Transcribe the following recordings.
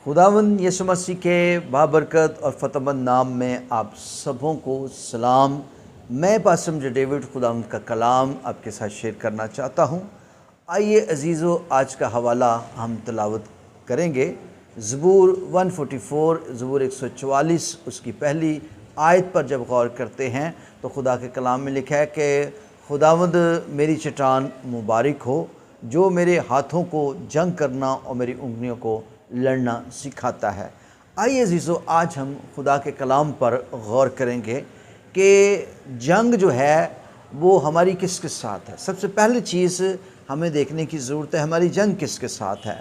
खुदावंद यीशु मसीह के बाबरकत और फ़तेहमंद नाम में आप सबों को सलाम। मैं पास्टर डेविड खुदावंद का कलाम आपके साथ शेयर करना चाहता हूँ। आइए अजीज़ों, आज का हवाला हम तिलावत करेंगे। ज़बूर 144, ज़बूर 144 उसकी पहली आयत पर जब गौर करते हैं तो खुदा के कलाम में लिखा है कि खुदावंद मेरी चट्टान मुबारक हो जो मेरे हाथों को जंग करना और मेरी उंगलियों को लड़ना सिखाता है। आइए अजीज़ों, आज हम खुदा के कलाम पर गौर करेंगे कि जंग जो है वो हमारी किसके साथ है। सबसे पहली चीज़ हमें देखने की ज़रूरत है, हमारी जंग किसके साथ है।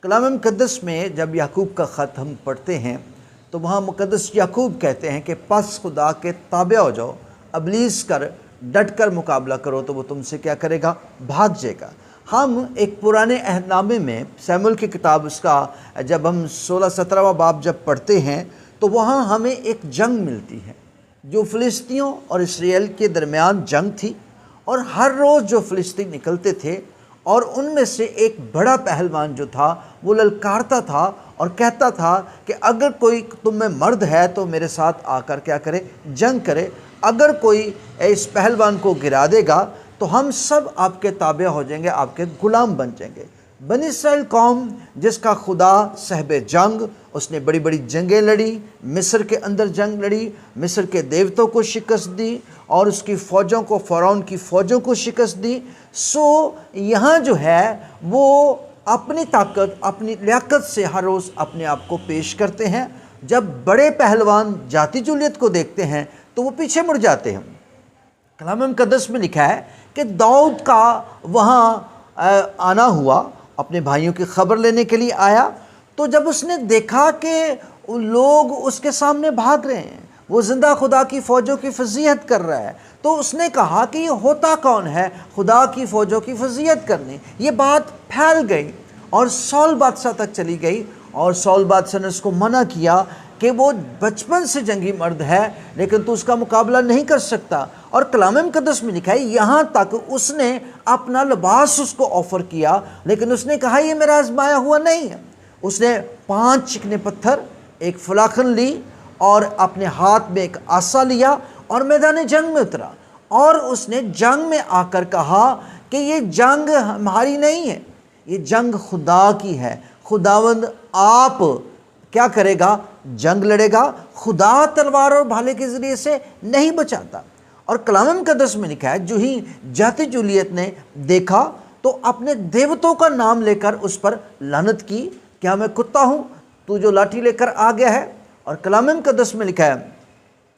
कलाम मुक़द्दस में जब याकूब का ख़त हम पढ़ते हैं तो वहाँ मुक़द्दस याकूब कहते हैं कि पस खुदा के ताबे हो जाओ, अबलीस कर डट कर मुकाबला करो तो वो तुमसे क्या करेगा, भाग जाएगा। हम एक पुराने अहदनामे में शमूएल की किताब उसका जब हम 16-17वां बाब जब पढ़ते हैं तो वहाँ हमें एक जंग मिलती है जो फ़िलिस्तियों और इसराइल के दरमियान जंग थी। और हर रोज़ जो फ़िलिस्तीन निकलते थे और उनमें से एक बड़ा पहलवान जो था वो ललकारता था और कहता था कि अगर कोई तुम में मर्द है तो मेरे साथ आकर क्या करे, जंग करे। अगर कोई इस पहलवान को गिरा देगा तो हम सब आपके ताबे हो जाएंगे, आपके गुलाम बन जाएंगे। बनी इसराइल कौम जिसका खुदा साहिब जंग, उसने बड़ी बड़ी जंगें लड़ी, मिस्र के अंदर जंग लड़ी, मिस्र के देवतों को शिकस्त दी और उसकी फ़ौजों को, फ़िरौन की फ़ौजों को शिकस्त दी। सो यहाँ जो है वो अपनी ताकत, अपनी लियाकत से हर रोज़ अपने आप को पेश करते हैं। जब बड़े पहलवान जाति जुलियत को देखते हैं तो वो पीछे मुड़ जाते हैं। कलाम मुक़द्दस में लिखा है कि दाऊद का वहाँ आना हुआ, अपने भाइयों की खबर लेने के लिए आया। तो जब उसने देखा कि लोग उसके सामने भाग रहे हैं, वो ज़िंदा खुदा की फ़ौजों की फजीहत कर रहा है, तो उसने कहा कि ये होता कौन है खुदा की फ़ौजों की फजीहत करने। ये बात फैल गई और सौल बादशाह तक चली गई और सौल बादशाह ने उसको मना किया कि वो बचपन से जंगी मर्द है लेकिन तू उसका मुकाबला नहीं कर सकता। और कलाम मुक़द्दस में लिखा है यहाँ तक उसने अपना लिबास उसको ऑफ़र किया लेकिन उसने कहा ये मेरा आजमाया हुआ नहीं है। उसने 5 चिकने पत्थर, एक फलाखन ली और अपने हाथ में एक आसा लिया और मैदान जंग में उतरा और उसने जंग में आकर कहा कि ये जंग हमारी नहीं है, ये जंग खुदा की है। खुदावंद आप क्या करेगा, जंग लड़ेगा। खुदा तलवार और भाले के ज़रिए से नहीं बचाता। और कलाम मुक़द्दस में लिखा है जो ही जाति जूलियत ने देखा तो अपने देवतों का नाम लेकर उस पर लानत की, क्या मैं कुत्ता हूँ तू जो लाठी लेकर आ गया है। और कलाम मुक़द्दस में लिखा है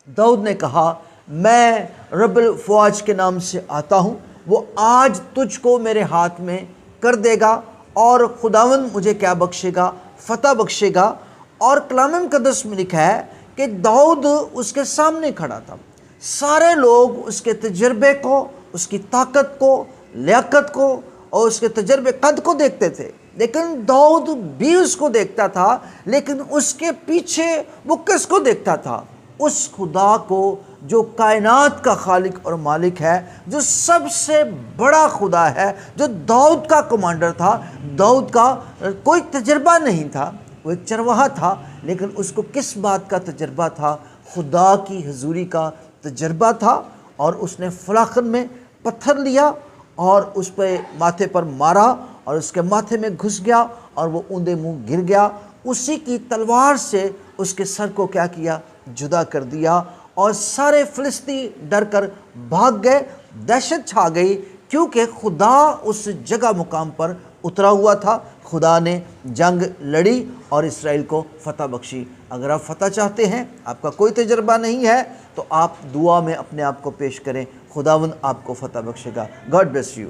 दाऊद ने कहा मैं रब्बुल फ़ौज के नाम से आता हूँ, वो आज तुझको मेरे हाथ में कर देगा और खुदावंद मुझे क्या बख्शेगा, फ़तह बख्शेगा। और कलाम मुक़द्दस में लिखा है कि दाऊद उसके सामने खड़ा था। सारे लोग उसके तजर्बे को, उसकी ताकत को, लियाकत को और उसके तजर्बे कद को देखते थे, लेकिन दाऊद भी उसको देखता था। लेकिन उसके पीछे वो किसको देखता था, उस खुदा को जो कायनात का खालिक और मालिक है, जो सबसे बड़ा खुदा है, जो दाऊद का कमांडर था। दाऊद का कोई तजर्बा नहीं था, वो एक चरवाहा था, लेकिन उसको किस बात का तजर्बा था, खुदा की हुजूरी का तजर्बा था। और उसने फलाखन में पत्थर लिया और उस पर माथे पर मारा और उसके माथे में घुस गया और वो ऊंधे मुंह गिर गया। उसी की तलवार से उसके सर को क्या किया, जुदा कर दिया और सारे फ़िलिस्ती डर कर भाग गए। दहशत छा गई क्योंकि खुदा उस जगह मुकाम पर उतरा हुआ था। खुदा ने जंग लड़ी और इसराइल को फ़तह बख्शी। अगर आप फ़तह चाहते हैं, आपका कोई तजर्बा नहीं है, तो आप दुआ में अपने आप को पेश करें, खुदावंद आपको फ़तह बख्शेगा। God bless you.